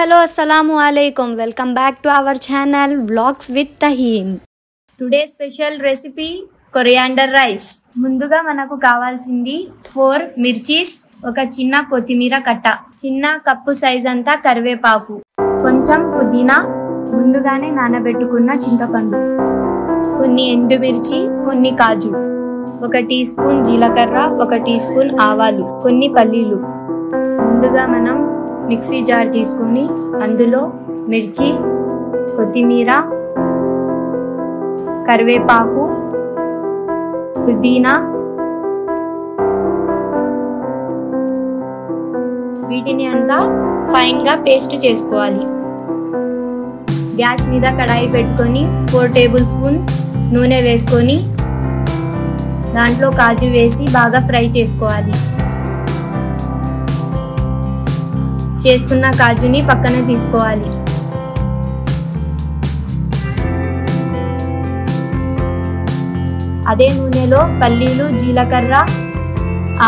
Hello, assalamu alaikum. Welcome back to our channel Vlogs with Tahin. Today's special recipe coriander rice. ముందుగా మనకు కావాల్సింది 4 మిర్చీస్, ఒక చిన్న కొత్తిమీర కట్ట, చిన్న కప్పు సైజ్ అంతా కరివేపాకు, కొంచెం పుదీనా, ముందుగానే నానబెట్టుకున్న చింతపండు, కొన్ని ఎండుమిర్చి, కొన్ని కాజు, 1 టీ స్పూన్ జీలకర్ర, 1 టీ స్పూన్ ఆవాలు, కొన్ని పల్లీలు. ముందుగా మనం మిక్సీ జార్ తీసుకొని అందులో మిర్చి, కొత్తిమీర, కరివేపాకు, పుదీనా వీటిని అంతా ఫైన్ గా పేస్ట్ చేసుకోవాలి. గ్యాస్ మీద కడాయి పెట్టుకొని 4 టేబుల్ స్పూన్ నూనె వేసుకొని దాంట్లో కాజు వేసి బాగా ఫ్రై చేసుకోవాలి. చేసుకున్న కాజుని పక్కన తీసుకోవాలి. అదే నూనెలో పల్లీలు, జీలకర్ర,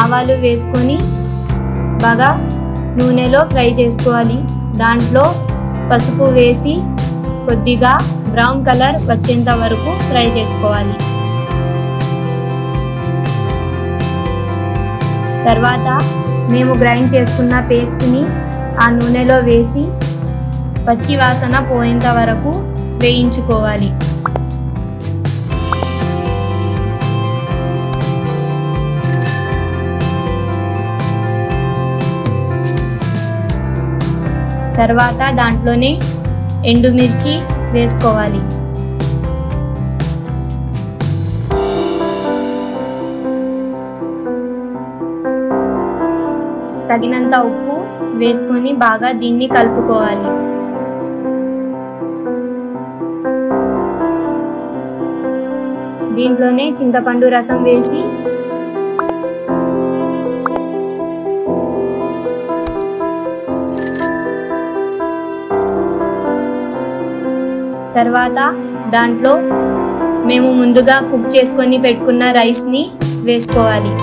ఆవాలు వేసుకొని బాగా నూనెలో ఫ్రై చేసుకోవాలి. దాంట్లో పసుపు వేసి కొద్దిగా బ్రౌన్ కలర్ వచ్చేంత వరకు ఫ్రై చేసుకోవాలి. తర్వాత మేము గ్రైండ్ చేసుకున్న పేస్ట్ని ఆ నూనెలో వేసి పచ్చి వాసన పోయేంత వరకు వేయించుకోవాలి. తర్వాత దాంట్లోనే ఎండుమిర్చి వేసుకోవాలి. తగినంత ఉప్పు వేసుకొని బాగా దీన్ని కలుపుకోవాలి. దీంట్లోనే చింతపండు రసం వేసి తర్వాత దాంట్లో మేము ముందుగా కుక్ చేసుకొని పెట్టుకున్న రైస్ని వేసుకోవాలి.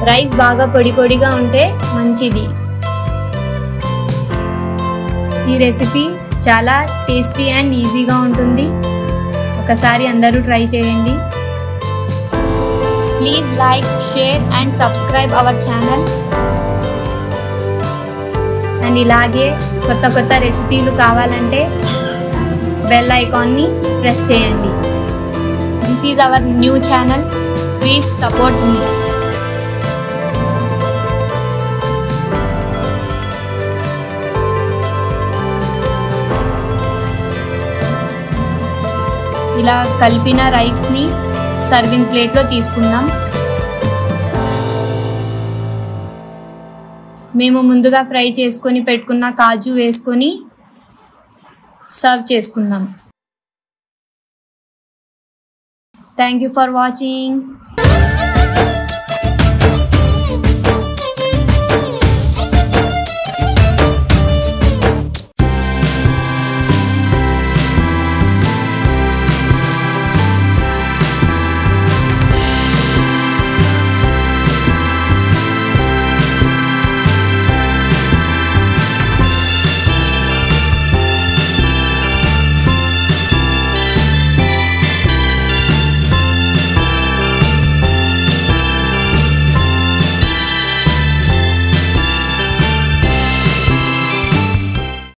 రైస్ బాగా పొడి పొడిగా ఉంటే మంచిది. ఈ రెసిపీ చాలా టేస్టీ అండ్ ఈజీగా ఉంటుంది. ఒకసారి అందరూ ట్రై చేయండి. Please like, share and subscribe our channel. And ఇలాగే కొత్త కొత్త రెసిపీలు కావాలంటే బెల్ ఐకాన్ని ప్రెస్ చేయండి. This is our new channel. Please support me. ఇలా కలిపిన రైస్ని సర్వింగ్ ప్లేట్లో తీసుకుందాం. మేము ముందుగా ఫ్రై చేసుకొని పెట్టుకున్న కాజు వేసుకొని సర్వ్ చేసుకుందాం. Thank you for watching.